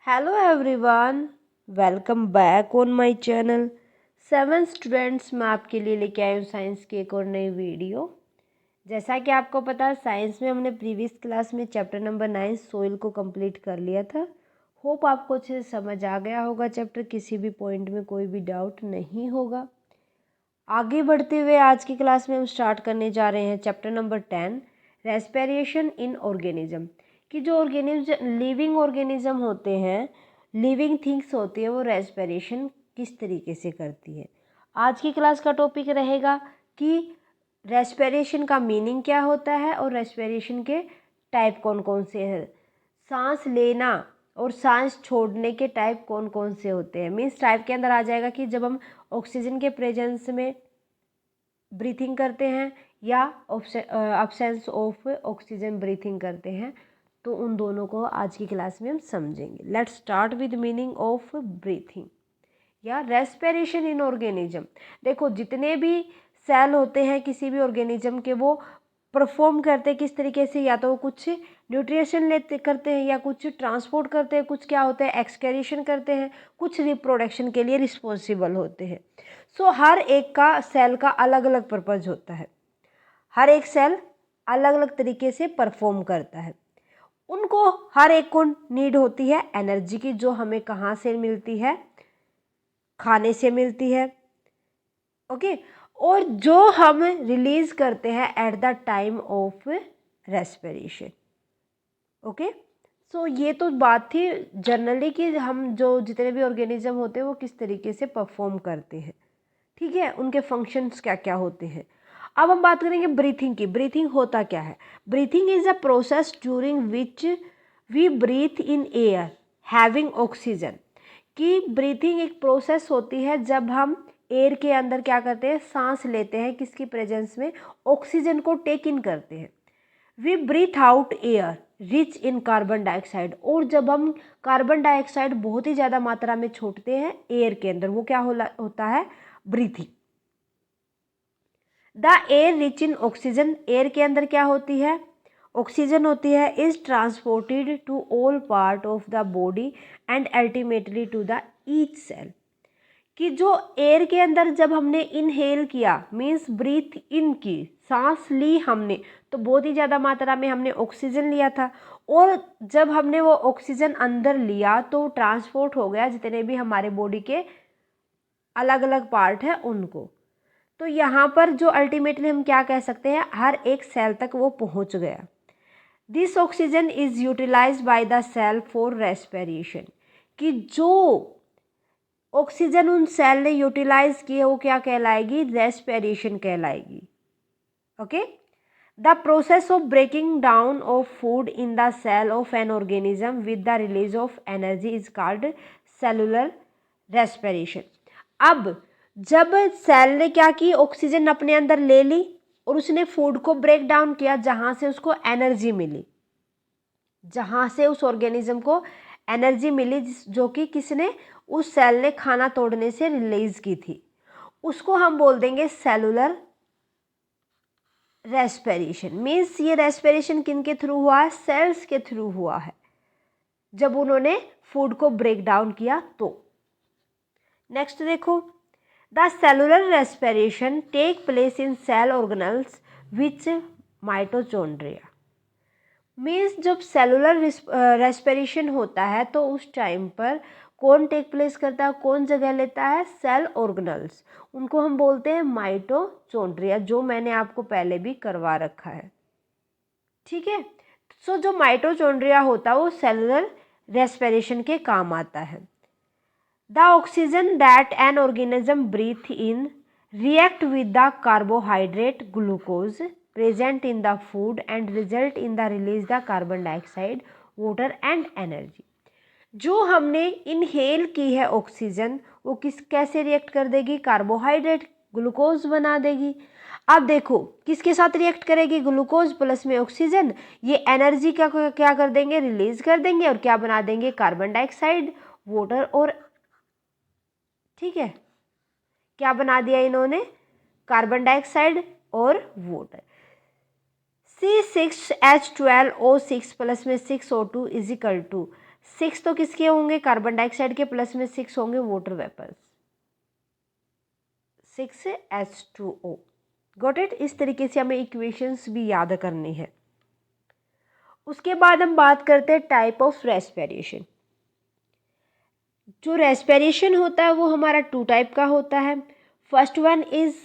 Hello everyone, welcome back on my channel. 7 students मैं आपके लिए लेके आई हूँ साइंस की एक और नई वीडियो। जैसा कि आपको पता है साइंस में हमने प्रीवियस क्लास में चैप्टर नंबर 9 सोइल को कंप्लीट कर लिया था। होप आपको अच्छे से समझ आ गया होगा चैप्टर, किसी भी पॉइंट में कोई भी डाउट नहीं होगा। आगे बढ़ते हुए आज की क्लास में हम स्टार्ट करने जा रहे हैं chapter number 10 respiration in organism. कि जो ऑर्गेनिज्म लिविंग ऑर्गेनिज्म होते हैं, लिविंग थिंग्स होती है, वो रेस्पिरेशन किस तरीके से करती है। आज की क्लास का टॉपिक रहेगा कि रेस्पिरेशन का मीनिंग क्या होता है और रेस्पिरेशन के टाइप कौन कौन से हैं, सांस लेना और सांस छोड़ने के टाइप कौन कौन से होते हैं। मीन्स टाइप के अंदर आ जाएगा कि जब हम ऑक्सीजन के प्रेजेंस में ब्रीथिंग करते हैं या अब्सेंस ऑफ ऑक्सीजन ब्रीथिंग करते हैं, तो उन दोनों को आज की क्लास में हम समझेंगे। Let's start with meaning of breathing या रेस्पिरेशन इन ऑर्गेनिज्म। देखो जितने भी सेल होते हैं किसी भी ऑर्गेनिज्म के, वो परफॉर्म करते हैं किस तरीके से, या तो वो कुछ न्यूट्रिशन लेते करते हैं या कुछ ट्रांसपोर्ट करते हैं, कुछ क्या होता है एक्सक्रीशन करते हैं, कुछ रिप्रोडक्शन के लिए रिस्पॉन्सिबल होते हैं। सो हर एक का सेल का अलग अलग पर्पज होता है, हर एक सेल अलग अलग तरीके से परफॉर्म करता है। उनको हर एक को नीड होती है एनर्जी की, जो हमें कहाँ से मिलती है, खाने से मिलती है। ओके, और जो हम रिलीज करते हैं at the time of respiration. Okay, so ये तो बात थी जनरली कि हम जो जितने भी ऑर्गेनिज्म होते हैं वो किस तरीके से परफॉर्म करते हैं। ठीक है, उनके फंक्शंस क्या क्या होते हैं। अब हम बात करेंगे ब्रीथिंग की। ब्रीथिंग होता क्या है? Breathing is a process during which we breathe in air having oxygen. कि ब्रीथिंग एक प्रोसेस होती है जब हम एयर के अंदर क्या करते हैं, सांस लेते हैं, किसकी प्रेजेंस में, ऑक्सीजन को टेक इन करते हैं। We breathe out air rich in carbon dioxide, और जब हम कार्बन डाइऑक्साइड बहुत ही ज़्यादा मात्रा में छोड़ते हैं एयर के अंदर, वो क्या होता है, breathing. The air rich in oxygen, air के अंदर क्या होती है, ऑक्सीजन होती है, is transported to all part of the body and ultimately to the each cell. कि जो एयर के अंदर जब हमने इनहेल किया, मीन्स ब्रीथ इन की, सांस ली हमने, तो बहुत ही ज़्यादा मात्रा में हमने ऑक्सीजन लिया था, और जब हमने वो ऑक्सीजन अंदर लिया तो ट्रांसपोर्ट हो गया जितने भी हमारे बॉडी के अलग अलग पार्ट हैं उनको। तो यहाँ पर जो अल्टीमेटली हम क्या कह सकते हैं, हर एक सेल तक वो पहुँच गया। This oxygen is utilised by the cell for respiration. कि जो ऑक्सीजन उन सेल ने यूटिलाइज की है वो क्या कहलाएगी, रेस्पिरेशन कहलाएगी। Okay, the process of breaking down of food in the cell of an organism with the release of energy is called cellular respiration. अब जब सेल ने क्या की, ऑक्सीजन अपने अंदर ले ली और उसने फूड को ब्रेक डाउन किया, जहां से उसको एनर्जी मिली, जहां से उस ऑर्गेनिज्म को एनर्जी मिली, जो कि किसने, उस सेल ने खाना तोड़ने से रिलीज की थी, उसको हम बोल देंगे सेलुलर रेस्पिरेशन। मीन्स ये रेस्पिरेशन किन के थ्रू हुआ है, सेल्स के थ्रू हुआ है, जब उन्होंने फूड को ब्रेक डाउन किया तो। नेक्स्ट देखो, the cellular respiration take place in cell organelles which mitochondria. Means जब सेलुलर रेस्पिरेशन होता है तो उस टाइम पर कौन टेक प्लेस करता है, कौन जगह लेता है, सेल ऑर्गेनल्स। उनको हम बोलते हैं माइटोचोंड्रिया, जो मैंने आपको पहले भी करवा रखा है। ठीक है, सो जो माइटोचोंड्रिया होता है वो सेलुलर रेस्पिरेशन के काम आता है। The oxygen that an organism breathe in react with the carbohydrate glucose present in the food and result in the release the carbon dioxide, water and energy। जो हमने इनहेल की है ऑक्सीजन, वो कैसे रिएक्ट कर देगी, कार्बोहाइड्रेट ग्लूकोज बना देगी। अब देखो किसके साथ रिएक्ट करेगी, ग्लूकोज प्लस में ऑक्सीजन, ये एनर्जी क्या कर देंगे, रिलीज कर देंगे, और क्या बना देंगे, कार्बन डाइऑक्साइड, वाटर, और ठीक है, क्या बना दिया इन्होंने, कार्बन डाइऑक्साइड और वाटर। C6H12O6 प्लस में 6O2 इज इक्वल टू 6 तो किसके होंगे, कार्बन डाइऑक्साइड के, प्लस में 6 होंगे water vapours, 6H2O। Got it. इस तरीके से हमें इक्वेशंस भी याद करनी है। उसके बाद हम बात करते हैं टाइप ऑफ रेस्पिरेशन। जो रेस्पिरेशन होता है वो हमारा 2 टाइप का होता है। First one is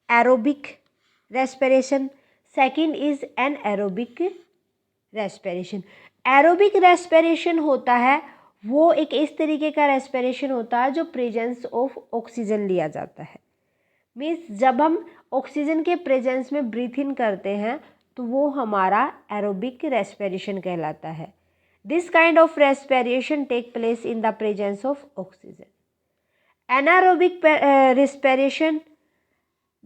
aerobic respiration, second is anaerobic respiration. Aerobic respiration होता है वो एक इस तरीके का रेस्पिरेशन होता है जो प्रेजेंस ऑफ ऑक्सीजन लिया जाता है। मीन्स जब हम ऑक्सीजन के प्रेजेंस में ब्रीथ इन करते हैं तो वो हमारा एरोबिक रेस्पिरेशन कहलाता है। This kind of respiration take place in the presence of oxygen. Anaerobic respiration,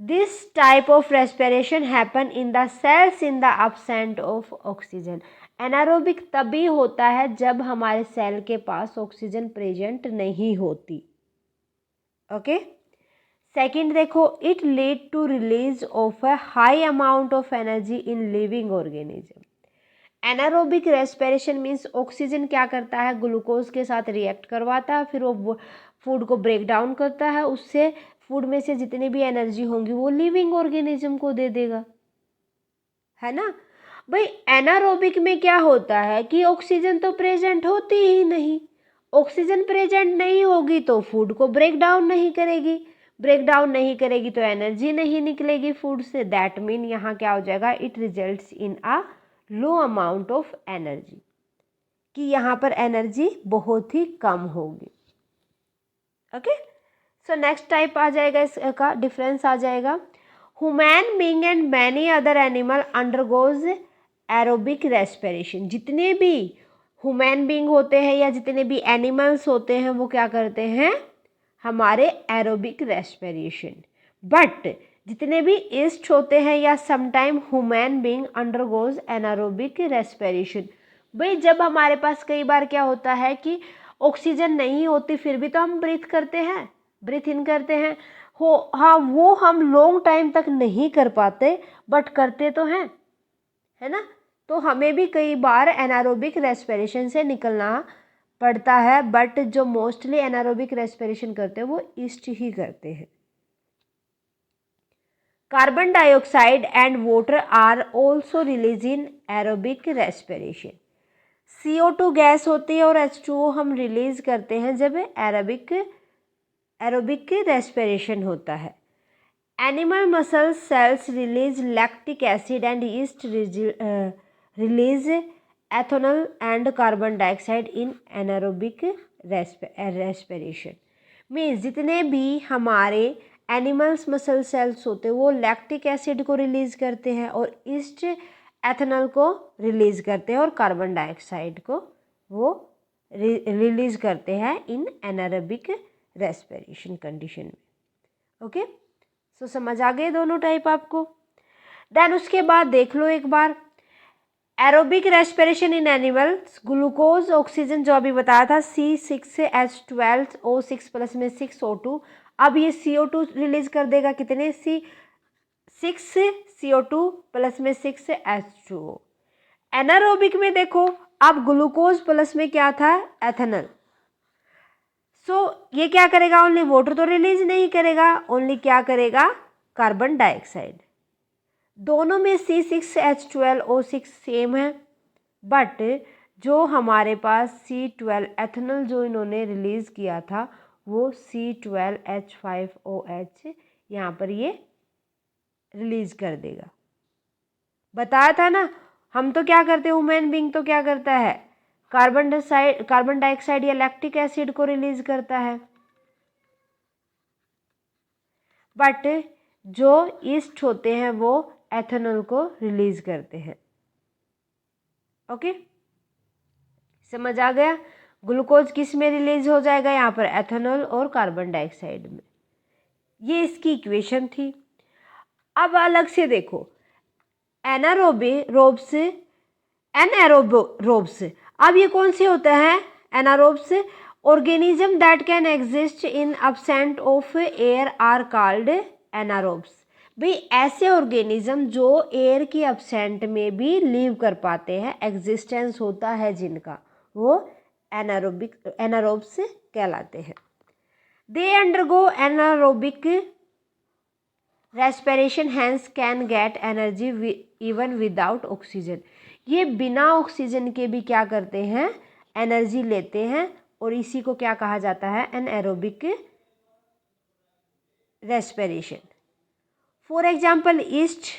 this type of respiration happen in the cells in the absence of oxygen. Anaerobic तभी होता है जब हमारे सेल के पास ऑक्सीजन प्रेजेंट नहीं होती। ओके। सेकेंड देखो, it lead to release of a high amount of energy in living organism. Anaerobic respiration means oxygen क्या करता है, ग्लूकोज के साथ रिएक्ट करवाता है, फिर वो फूड को ब्रेक डाउन करता है, उससे फूड में से जितनी भी एनर्जी होंगी वो लिविंग ऑर्गेनिज्म को दे देगा, है ना भाई। एनारोबिक में क्या होता है कि ऑक्सीजन तो प्रेजेंट होती ही नहीं, ऑक्सीजन प्रेजेंट नहीं होगी तो फूड को ब्रेक डाउन नहीं करेगी, ब्रेक डाउन नहीं करेगी तो एनर्जी नहीं निकलेगी फूड से। दैट मीन यहाँ क्या हो जाएगा, it results in a low amount of energy, कि यहाँ पर एनर्जी बहुत ही कम होगी। ओके। सो नेक्स्ट टाइप आ जाएगा, इसका डिफरेंस आ जाएगा। Human being and many other animal undergoes aerobic respiration. जितने भी ह्यूमन बीइंग होते हैं या जितने भी एनिमल्स होते हैं वो क्या करते हैं, हमारे एरोबिक रेस्पिरेशन। बट जितने भी ईस्ट होते हैं या sometime human being undergoes anaerobic respiration. भाई जब हमारे पास कई बार क्या होता है कि ऑक्सीजन नहीं होती फिर भी तो हम ब्रीथ करते हैं, ब्रीथ इन करते हैं हो, हाँ वो हम लॉन्ग टाइम तक नहीं कर पाते बट करते तो हैं, है ना। तो हमें भी कई बार एनारोबिक रेस्पिरेशन से निकलना पड़ता है, बट जो मोस्टली एनारोबिक रेस्पिरेशन करते हैं वो ईस्ट ही करते हैं। Carbon dioxide and water are also release in aerobic respiration. CO2 gas होती है और H2O हम रिलीज करते हैं जब एरोबिक रेस्पिरेशन होता है। Animal muscle cells release lactic acid and east release ethanol and carbon dioxide in anaerobic respiration. Means जितने भी हमारे एनिमल्स मसल सेल्स होते हैं वो लैक्टिक एसिड को रिलीज करते हैं और ईस्ट एथेनॉल को रिलीज करते हैं और कार्बन डाइऑक्साइड को वो रिलीज करते हैं इन एनारोबिक रेस्पिरेशन कंडीशन में। ओके। सो समझ आ गए दोनों टाइप आपको। देन उसके बाद देख लो एक बार, aerobic respiration in animals, glucose oxygen जो अभी बताया था C6H12O6 प्लस में 6O2। अब ये CO2 रिलीज कर देगा कितने, 6CO2 प्लस में 6H2O। एनारोबिक में देखो अब ग्लूकोज प्लस में क्या था, एथेनॉल। सो ये क्या करेगा, ओनली वाटर तो रिलीज नहीं करेगा, ओनली क्या करेगा, कार्बन डाइऑक्साइड। दोनों में C6H12O6 सेम है, बट जो हमारे पास C12 एथेनॉल जो इन्होंने रिलीज किया था वो C12H5OH यहाँ पर ये रिलीज कर देगा। बताया था ना, हम तो क्या करते हैं, ह्यूमन बीइंग तो क्या करता है, कार्बन डाइऑक्साइड या लैक्टिक एसिड को रिलीज करता है, बट जो ईस्ट होते हैं वो एथेनॉल को रिलीज करते हैं। ओके, समझ आ गया। ग्लूकोज किस में रिलीज हो जाएगा, यहाँ पर एथेनॉल और कार्बन डाइऑक्साइड में। ये इसकी इक्वेशन थी। अब अलग से देखो, एनारोब्स, एनारोब्स। अब ये कौन से होते हैं, anaerobes, organism that can exist in absent of air are called anaerobes. भाई ऐसे ऑर्गेनिज्म जो एयर की अब्सेंट में भी लीव कर पाते हैं, एग्जिस्टेंस होता है जिनका, वो एनारोब्स कहलाते हैं। They undergo anaerobic respiration hence can get energy even without oxygen. ये बिना ऑक्सीजन के भी क्या करते हैं, एनर्जी लेते हैं, और इसी को क्या कहा जाता है, anaerobic respiration. For example east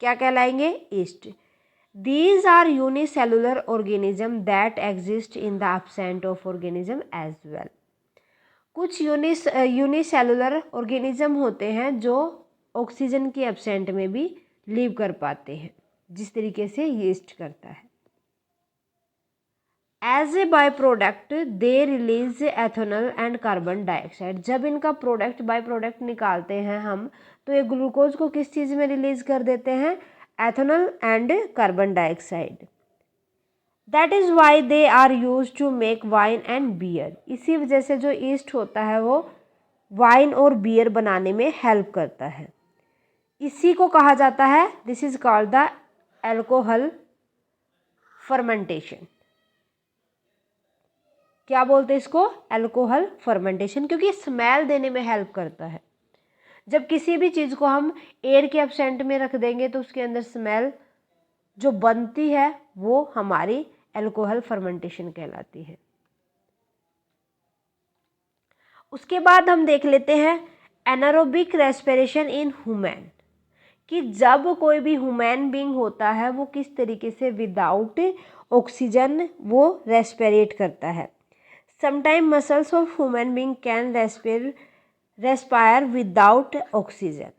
क्या कहलाएंगे, east. These are unicellular organism that exist in the absence of organism as well. कुछ यूनिसेलुलर ऑर्गेनिज्म होते हैं जो ऑक्सीजन के एब्सेंट में भी लिव कर पाते हैं, जिस तरीके से यीस्ट करता है। As a by product they release ethanol and carbon dioxide. जब इनका प्रोडक्ट बाई प्रोडक्ट निकालते हैं हम, तो ये ग्लूकोज को किस चीज़ में रिलीज कर देते हैं, ethanol and carbon dioxide. That is why they are use to make wine and beer. इसी वजह से जो ईस्ट होता है वो वाइन और बियर बनाने में हेल्प करता है। इसी को कहा जाता है, this is called the alcohol fermentation. क्या बोलते हैं इसको, एल्कोहल फर्मेंटेशन, क्योंकि स्मेल देने में हेल्प करता है। जब किसी भी चीज़ को हम एयर के एब्सेंट में रख देंगे तो उसके अंदर स्मेल जो बनती है वो हमारी एल्कोहल फर्मेंटेशन कहलाती है। उसके बाद हम देख लेते हैं एनारोबिक रेस्पिरेशन इन ह्यूमन, कि जब कोई भी ह्यूमन बीइंग होता है वो किस तरीके से विदाउट ऑक्सीजन वो रेस्पिरेट करता है। Sometime muscles of human being can respire without oxygen.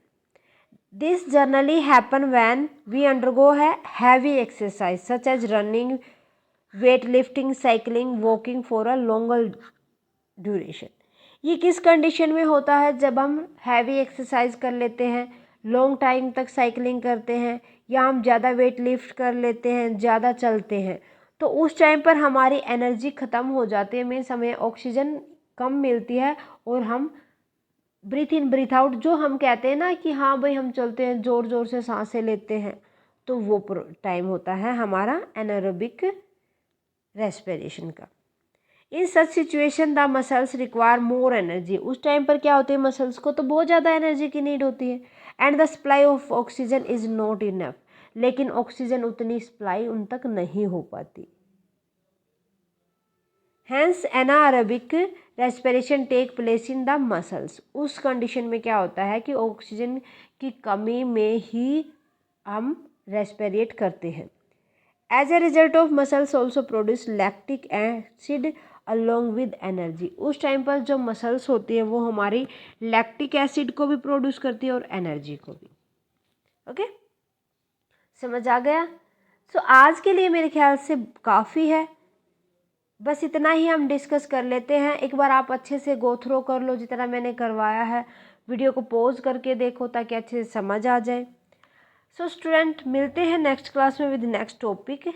This generally happen when we undergo a heavy exercise such as running, weightlifting, cycling, walking for a longer duration. ये किस कंडीशन में होता है, जब हम हैवी एक्सरसाइज कर लेते हैं, लॉन्ग टाइम तक साइकिलिंग करते हैं, या हम ज़्यादा वेट लिफ्ट कर लेते हैं, ज़्यादा चलते हैं, तो उस टाइम पर हमारी एनर्जी ख़त्म हो जाती है, मीन्स हमें ऑक्सीजन कम मिलती है, और हम ब्रीथ इन ब्रीथ आउट, जो हम कहते हैं ना कि हाँ भाई हम चलते हैं, ज़ोर ज़ोर से सांसें लेते हैं, तो वो टाइम होता है हमारा एनारोबिक रेस्पिरेशन का। In such situation the muscles require more energy. उस टाइम पर क्या होती है, मसल्स को तो बहुत ज़्यादा एनर्जी की नीड होती है, and the supply of oxygen is not enough. लेकिन ऑक्सीजन उतनी सप्लाई उन तक नहीं हो पाती। Hence anaerobic respiration take place in the muscles. उस कंडीशन में क्या होता है कि ऑक्सीजन की कमी में ही हम रेस्पिरेट करते हैं। As a result of muscles also produce lactic acid along with energy. उस टाइम पर जो मसल्स होती है वो हमारी लैक्टिक एसिड को भी प्रोड्यूस करती है और एनर्जी को भी। ओके, समझ आ गया। सो आज के लिए मेरे ख्याल से काफ़ी है, बस इतना ही हम डिस्कस कर लेते हैं। एक बार आप अच्छे से गो थ्रो कर लो जितना मैंने करवाया है, वीडियो को पॉज करके देखो ताकि अच्छे से समझ आ जाए। सो स्टूडेंट, मिलते हैं नेक्स्ट क्लास में विद नेक्स्ट टॉपिक।